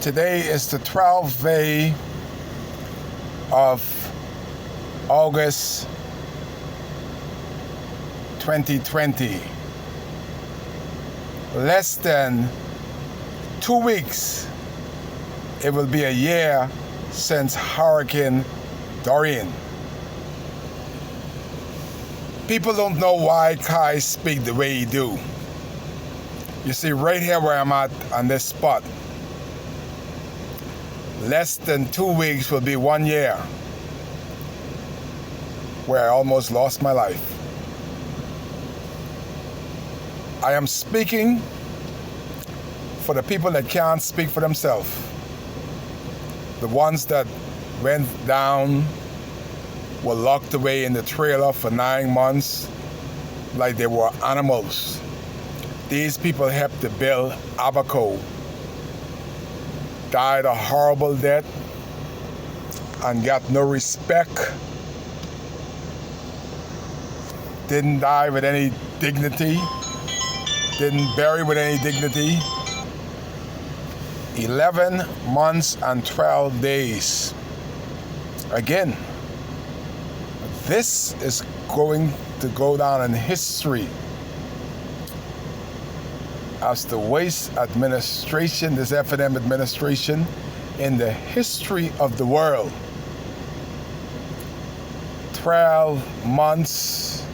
Today is the 12th day of August 2020. Less than 2 weeks, it will be a year since Hurricane Dorian. People don't know why Kai speak the way he do. You see, right here where I'm at on this spot, less than 2 weeks will be 1 year where I almost lost my life. I am speaking for the people that can't speak for themselves. The ones that went down, were locked away in the trailer for 9 months like they were animals. These people helped to build Abaco, died a horrible death, and got no respect. Didn't die with any dignity, didn't bury with any dignity. 11 months and 12 days. Again, this is going to go down in history as the worst administration, this FNM administration, in the history of the world. 12 months,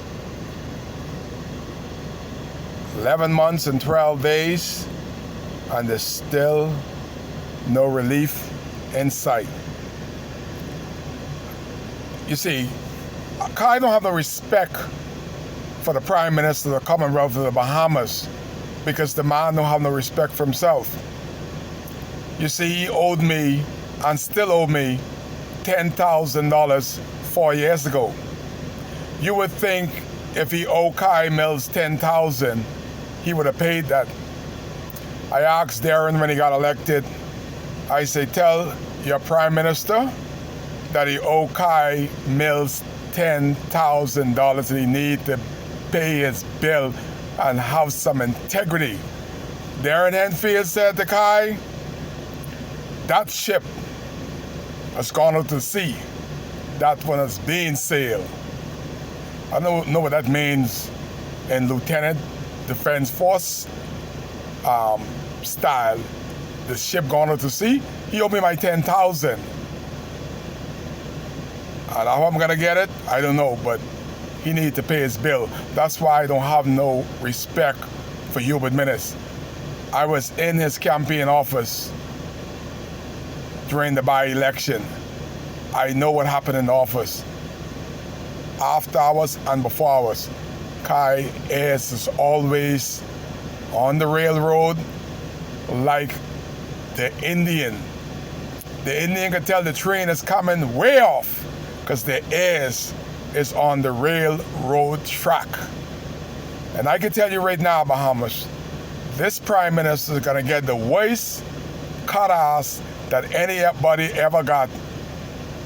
11 months and 12 days, and there's still no relief in sight. You see, I don't have no respect for the Prime Minister of the Commonwealth of the Bahamas because the man don't have no respect for himself. You see, he owed me and still owe me $10,000 4 years ago. You would think if he owed Kai Mills $10,000, he would have paid that. I asked Darren when he got elected, I say, tell your Prime Minister that he owed Kai Mills $10,000 and he need to pay his bill and have some integrity. Darren Enfield said to Kai, that ship has gone out to sea. That one is being sailed. I don't know what that means in Lieutenant Defense Force style. The ship gone out to sea. He owed me my $10,000. And how I'm gonna get it, I don't know, but he needs to pay his bill. That's why I don't have no respect for Hubert Minnis. I was in his campaign office during the by-election. I know what happened in the office. After hours and before hours, Kai is always on the railroad like the Indian. The Indian can tell the train is coming way off because the ears is on the railroad track. And I can tell you right now, Bahamas, this Prime Minister is gonna get the worst cut ass that anybody ever got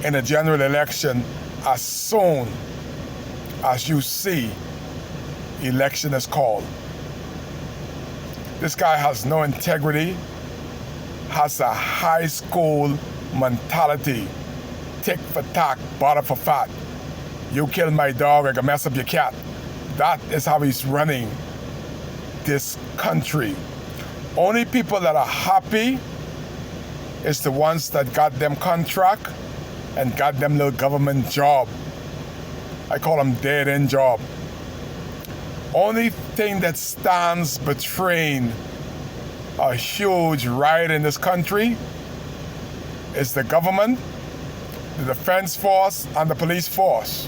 in a general election as soon as you see election is called. This guy has no integrity, has a high school mentality. Tick for tack, butter for fat. You kill my dog, I can mess up your cat. That is how he's running this country. Only people that are happy is the ones that got them contract and got them little government job. I call them dead-end job. Only thing that stands between a huge riot in this country is the government, the defense force, and the police force.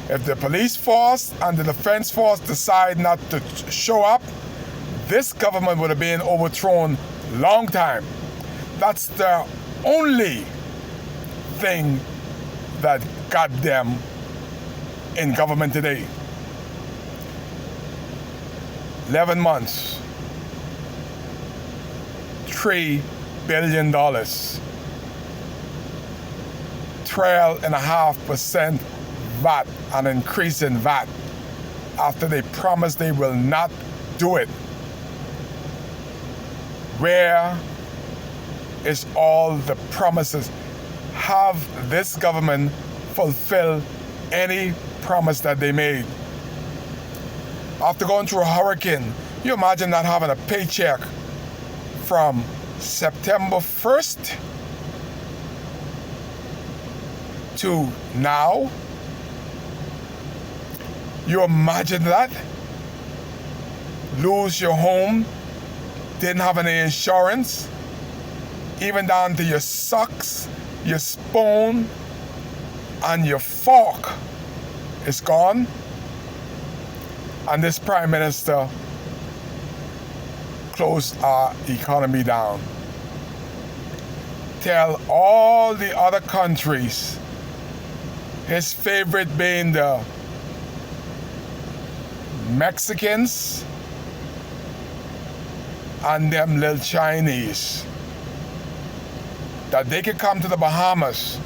If the police force and the defense force decide not to show up, this government would have been overthrown long time. That's the only thing that got them in government today. 11 months, $3 billion, 12.5% VAT, an increase in VAT, after they promised they will not do it. Where is all the promises. Have this government fulfill any promise that they made? After going through a hurricane, you imagine not having a paycheck from September 1st to now? You imagine that? Lose your home, didn't have any insurance, even down to your socks, your spoon, and your fork is gone. And this Prime Minister closed our economy down. Tell all the other countries, his favorite being the Mexicans and them little Chinese, that they could come to the Bahamas,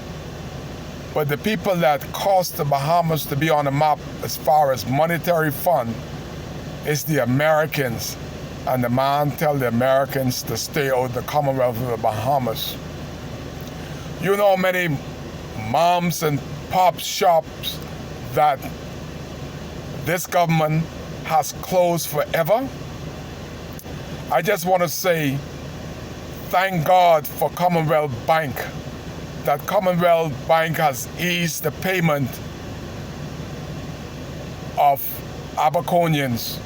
but the people that caused the Bahamas to be on the map as far as monetary fund is the Americans. And the man tell the Americans to stay out of the Commonwealth of the Bahamas. You know many moms and pop shops that this government has closed forever? I just want to say thank God for Commonwealth Bank. That Commonwealth Bank has eased the payment of Abaconians,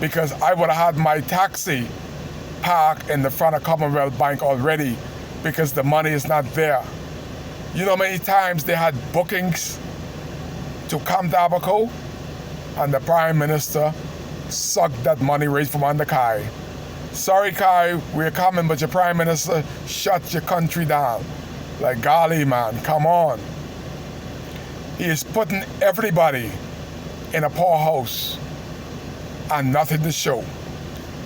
because I would have had my taxi parked in the front of Commonwealth Bank already because the money is not there. You know, many times they had bookings to come to Abaco, and the Prime Minister sucked that money right from under Kai. Sorry, Kai, we're coming, but your Prime Minister shut your country down. Like, golly, man, come on. He is putting everybody in a poorhouse and nothing to show.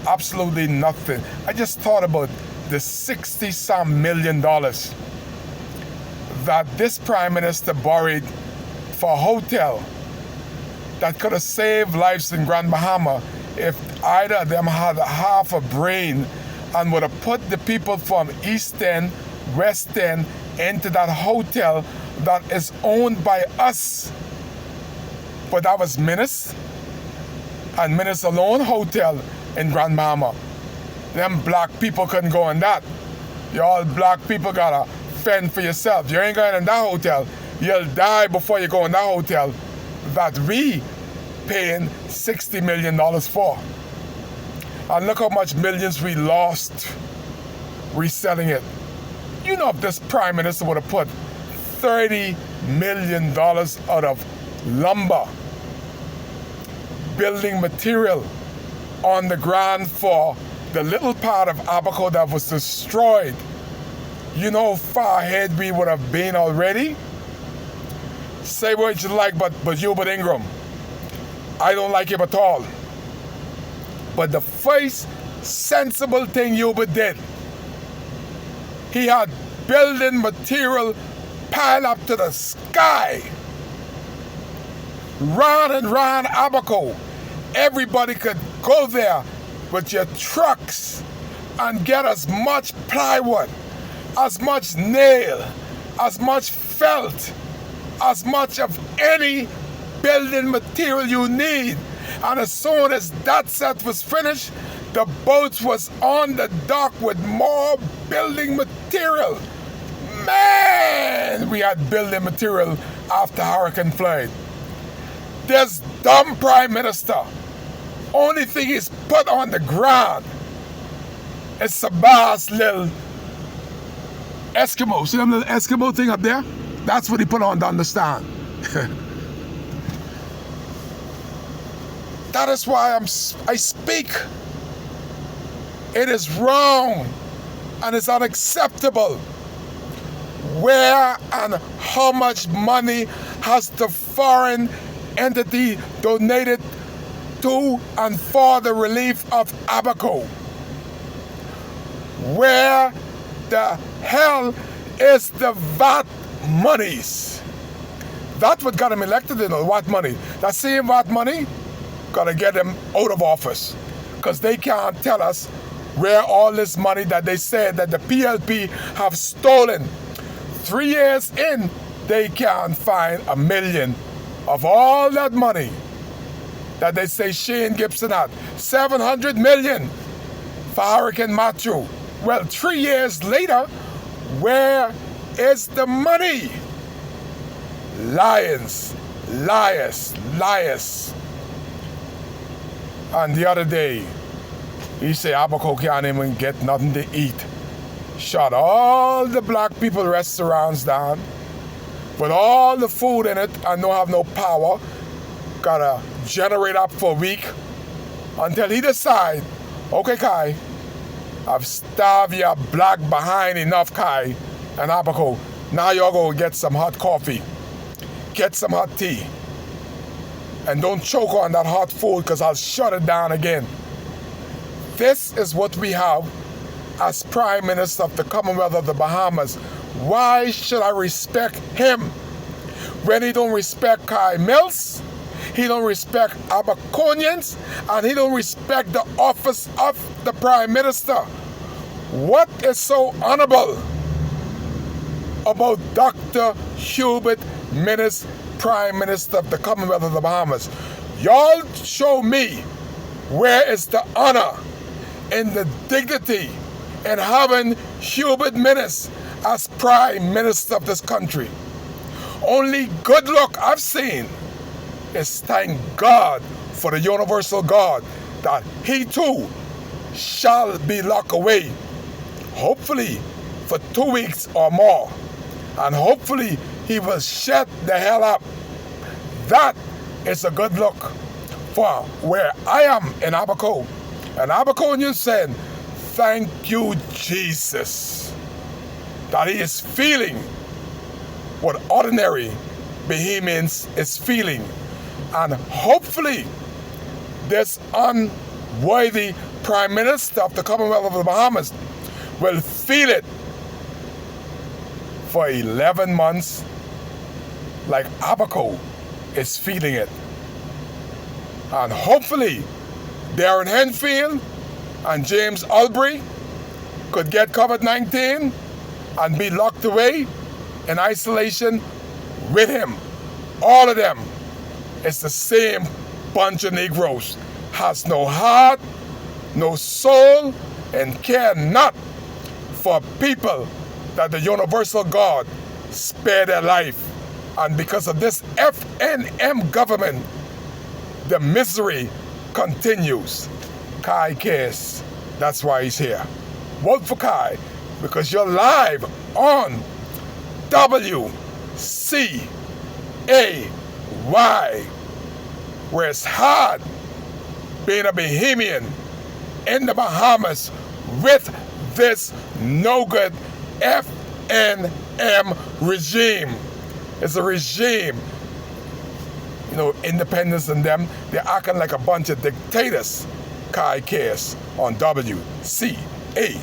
Absolutely nothing. I just thought about the $60-some million that this Prime Minister borrowed for a hotel that could have saved lives in Grand Bahama if either of them had half a brain and would have put the people from East End, West End into that hotel that is owned by us. But that was Minas, and Minas alone hotel in Grand Bahama. Them black people couldn't go in that. You all black people gotta fend for yourself. You ain't going in that hotel. You'll die before you go in that hotel that we paying $60 million for. And look how much millions we lost reselling it. You know, if this Prime Minister would have put $30 million out of lumber, building material on the ground for the little part of Abaco that was destroyed, you know how far ahead we would have been already? Say what you like, but Hubert Ingraham, I don't like him at all. But the first sensible thing Hubert did, he had building material piled up to the sky. Round and round Abaco. Everybody could go there with your trucks and get as much plywood, as much nail, as much felt, as much of any building material you need. And as soon as that set was finished, the boats was on the dock with more building material. Man, we had building material after Hurricane Floyd. This dumb Prime Minister, only thing he's put on the ground is Sabah's little Eskimo. See that little Eskimo thing up there? That's what he put on to understand. That is why I speak. It is wrong and it's unacceptable. Where and how much money has the foreign entity donated to and for the relief of Abaco? Where the hell is the VAT monies? That's what got him elected, you know, VAT money. That same VAT money gotta get him out of office, because they can't tell us Where all this money that they said that the PLP have stolen. 3 years in, they can't find $1 million of all that money that they say Shane Gibson had. $700 million for Hurricane Matthew. Well, 3 years later, where is the money? Liars, liars, liars. And the other day, he say Abaco can't even get nothing to eat. Shut all the black people restaurants down, with all the food in it and don't have no power. Gotta generate up for a week until he decide, okay, Kai, I've starved your black behind enough, Kai and Abaco. Now y'all go get some hot coffee, get some hot tea, and don't choke on that hot food because I'll shut it down again. This is what we have as Prime Minister of the Commonwealth of the Bahamas. Why should I respect him when he don't respect Kai Mills, he don't respect Abaconians, and he don't respect the office of the Prime Minister? What is so honorable about Dr. Hubert Minnis, Prime Minister of the Commonwealth of the Bahamas? Y'all show me where is the honor and the dignity in having Hubert Minnis as Prime Minister of this country. Only good luck I've seen is thank God for the universal God that he too shall be locked away, hopefully for 2 weeks or more, and hopefully he will shut the hell up. That is a good look for where I am in Abaco. And Abaconian said, thank you, Jesus, that he is feeling what ordinary Bahamians is feeling. And hopefully this unworthy Prime Minister of the Commonwealth of the Bahamas will feel it for 11 months like Abaco is feeling it. And hopefully Darren Henfield and James Albury could get COVID-19 and be locked away in isolation with him. All of them is the same bunch of Negroes. Has no heart, no soul, and care not for people that the universal God spare their life. And because of this FNM government, the misery continues. Kai cares. That's why he's here. Vote for Kai, because you're live on WCAY, where it's hard being a Bahamian in the Bahamas with this no-good FNM regime. It's a regime. You know, independence and them, they're acting like a bunch of dictators. Kai cares on WCAY.